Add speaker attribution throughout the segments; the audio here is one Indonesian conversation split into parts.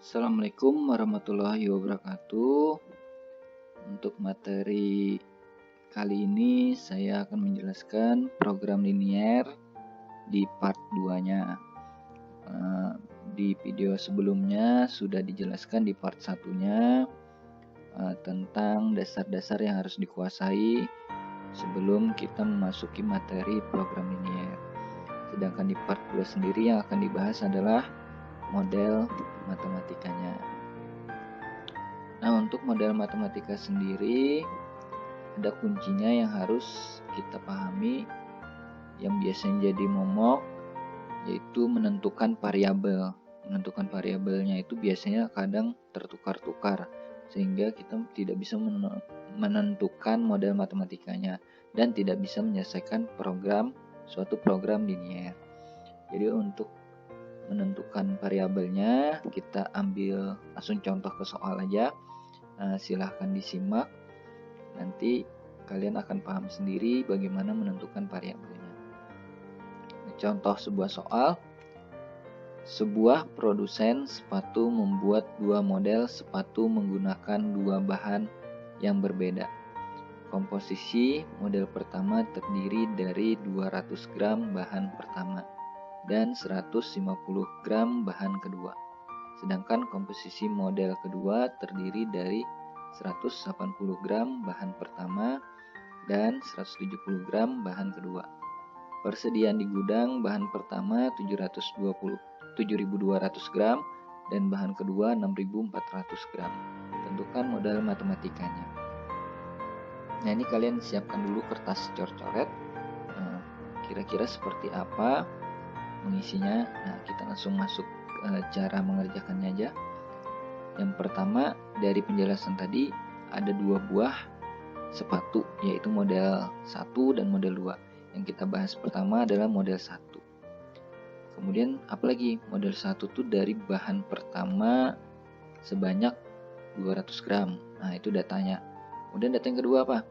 Speaker 1: Assalamualaikum warahmatullahi wabarakatuh. Untuk materi kali ini saya akan menjelaskan program linier di part 2-nya. Di video sebelumnya sudah dijelaskan di part 1-nya tentang dasar-dasar yang harus dikuasai sebelum kita memasuki materi program linier. Sedangkan di part 2 sendiri yang akan dibahas adalah model matematikanya. Nah, untuk model matematika sendiri ada kuncinya yang harus kita pahami yang biasanya jadi momok, yaitu menentukan variabel. Menentukan variabelnya itu biasanya kadang tertukar-tukar sehingga kita tidak bisa menentukan model matematikanya dan tidak bisa menyelesaikan suatu program linier. Jadi untuk menentukan variabelnya kita ambil langsung contoh ke soal aja. Silahkan disimak, nanti kalian akan paham sendiri bagaimana menentukan variabelnya. Contoh sebuah soal, sebuah produsen sepatu membuat 2 model sepatu menggunakan 2 bahan yang berbeda. Komposisi model pertama terdiri dari 200 gram bahan pertama dan 150 gram bahan kedua. Sedangkan komposisi model kedua terdiri dari 180 gram bahan pertama dan 170 gram bahan kedua. Persediaan di gudang bahan pertama 7.200 gram dan bahan kedua 6.400 gram. Tentukan model matematikanya. Nah, ini kalian siapkan dulu kertas coret-coret. Kira-kira seperti apa mengisinya. Nah, kita langsung masuk cara mengerjakannya aja. Yang pertama, dari penjelasan tadi ada 2 buah sepatu, yaitu model 1 dan model 2. Yang kita bahas pertama adalah model 1. Kemudian apalagi? Model 1 tuh dari bahan pertama sebanyak 200 gram. Nah, itu datanya. Kemudian data yang kedua apa?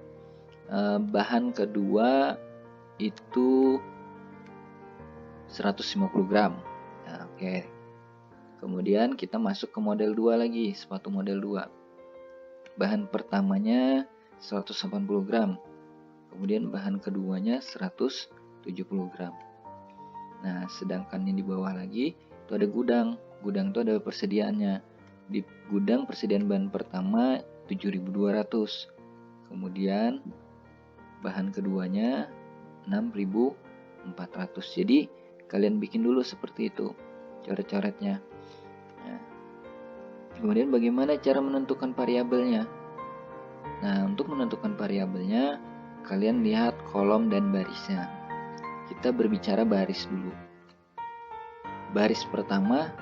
Speaker 1: Bahan kedua itu 150 gram. Nah, oke. Kemudian kita masuk ke model 2 lagi, sepatu model 2. Bahan pertamanya 180 gram. Kemudian bahan keduanya 170 gram. Nah, sedangkan yang di bawah lagi itu ada gudang. Gudang itu ada persediaannya. Di gudang persediaan bahan pertama 7.200. Kemudian bahan keduanya 6.400. Jadi kalian bikin dulu seperti itu coret-coretnya. Nah, kemudian bagaimana cara menentukan variabelnya? Nah, untuk menentukan variabelnya kalian lihat kolom dan barisnya. Kita berbicara baris dulu. Baris pertama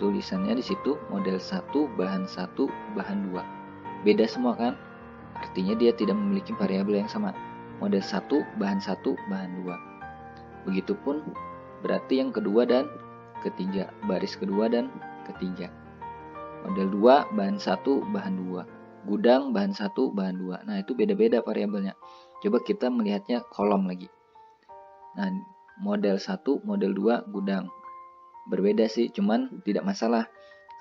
Speaker 1: tulisannya di situ model 1, bahan 1, bahan 2. Beda semua kan? Artinya dia tidak memiliki variabel yang sama. Model 1, bahan 1, bahan 2. Begitupun berarti yang kedua dan ketiga, baris kedua dan ketiga. Model 2, bahan 1, bahan 2. Gudang, bahan 1, bahan 2. Nah, itu beda-beda variabelnya. Coba kita melihatnya kolom lagi. Nah, model 1, model 2, gudang. Berbeda sih, cuman tidak masalah.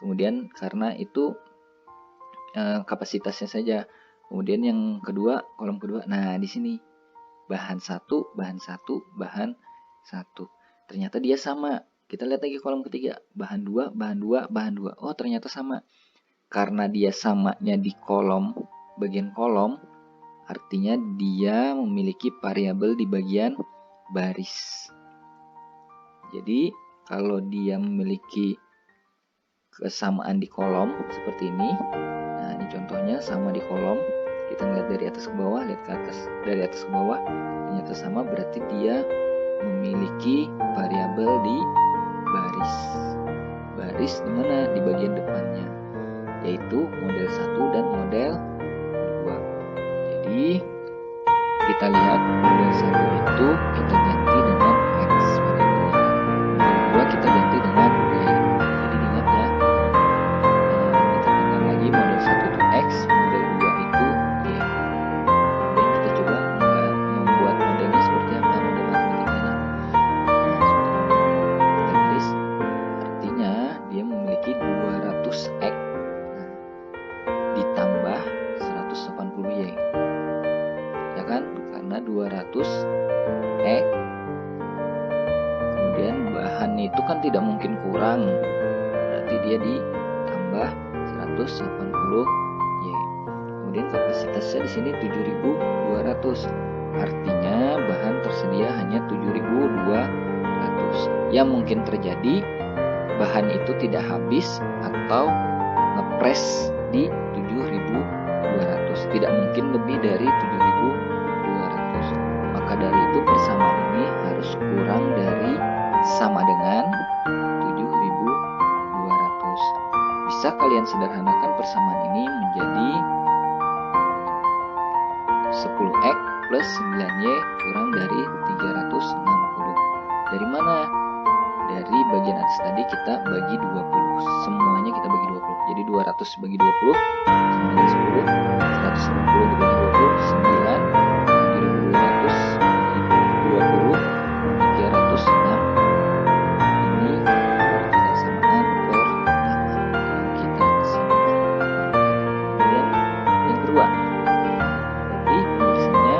Speaker 1: Kemudian karena itu kapasitasnya saja. Kemudian yang kedua, kolom kedua. Nah, di sini bahan 1, bahan 1, bahan 1. Ternyata dia sama. Kita lihat lagi kolom ketiga. Bahan 2, bahan 2, bahan 2. Oh, ternyata sama. Karena dia samanya di kolom, bagian kolom, artinya dia memiliki variabel di bagian baris. Jadi, kalau dia memiliki kesamaan di kolom seperti ini. Nah, ini contohnya sama di kolom. Kita lihat dari atas ke bawah, lihat ke atas. Dari atas ke bawah, ternyata sama, berarti dia memiliki variabel di baris. Baris di mana? Di bagian depannya, yaitu model 1 dan model 2. Jadi kita lihat model 1 itu kita ganti dengan X variabelnya. Model 2 kita ganti dengan Y. Jadi ingat ya. Kita tekan lagi model 1 itu X, model 2 itu Y. Dan kita coba membuat modelnya seperti apa, model matematikanya. Nah, seperti ini. Kita tulis, artinya dia memiliki 200 kurang, berarti dia ditambah 180Y. Kemudian kapasitasnya di sini 7.200. Artinya bahan tersedia hanya 7.200. Yang mungkin terjadi bahan itu tidak habis atau ngepres di 7.200. Tidak mungkin lebih dari 7.200. Maka dari itu persamaan ini harus kurang dari sama dengan 7.200. Bisa kalian sederhanakan persamaan ini menjadi 10X plus 9Y kurang dari 360. Dari mana? Dari bagian atas tadi kita bagi 20. Semuanya kita bagi 20. Jadi 200 bagi 20 sama dengan 10. 150 dibagi 20, 9. 7.200 bagi 20, 306. Ini pertidaksamaan pertama yang kita siapkan. Kemudian yang kedua, jadi penulisannya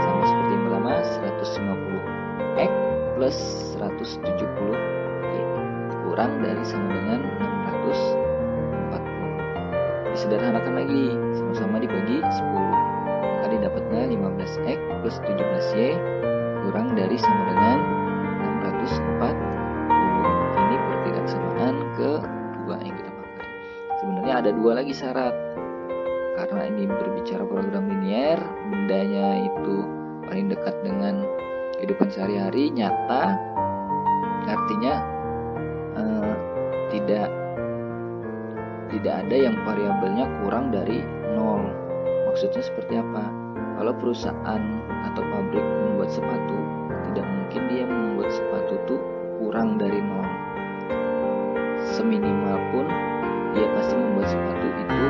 Speaker 1: sama seperti yang pertama, 150X plus 170Y kurang dari sama dengan 640. Disederhanakan lagi, sama-sama dibagi 10. Maka didapatnya 15X plus 17Y kurang dari sama dengan 640. Ini pertidaksamaan kedua yang kita pakai. Sebenarnya ada dua lagi syarat. Karena ini berbicara program linier, bendanya itu paling dekat dengan kehidupan sehari-hari, nyata, artinya tidak ada yang variabelnya kurang dari 0. Maksudnya seperti apa? Kalau perusahaan atau pabrik membuat sepatu, tidak mungkin dia membuat sepatu itu kurang dari 0. Seminimal pun dia pasti membuat sepatu itu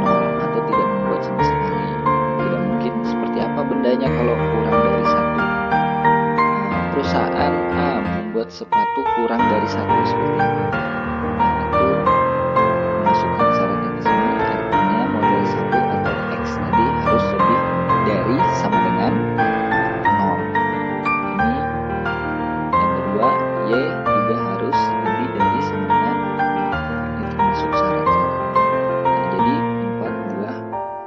Speaker 1: 0 atau tidak membuat sama sekali. Tidak mungkin. Seperti apa bendanya kalau kurang dari 1? Perusahaan A membuat sepatu kurang dari 1 seperti apa? Nah, itu masukkan syaratnya di sini, artinya model 1 atau X tadi harus lebih dari sama dengan 0. Ini yang kedua, Y juga harus lebih dari sama dengan 0. Ini termasuk syarat-syarat. Nah, jadi 4 buah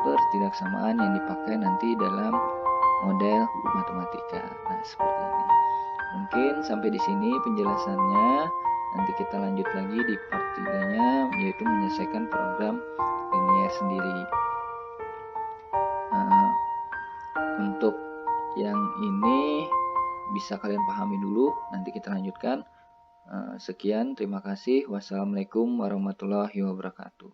Speaker 1: pertidaksamaan yang dipakai nanti dalam model matematika. Nah, seperti ini. Mungkin sampai di sini penjelasannya. Nanti kita lanjut lagi di part 3-nya, yaitu menyelesaikan program linier sendiri. Untuk yang ini bisa kalian pahami dulu, nanti kita lanjutkan. Sekian, terima kasih. Wassalamualaikum warahmatullahi wabarakatuh.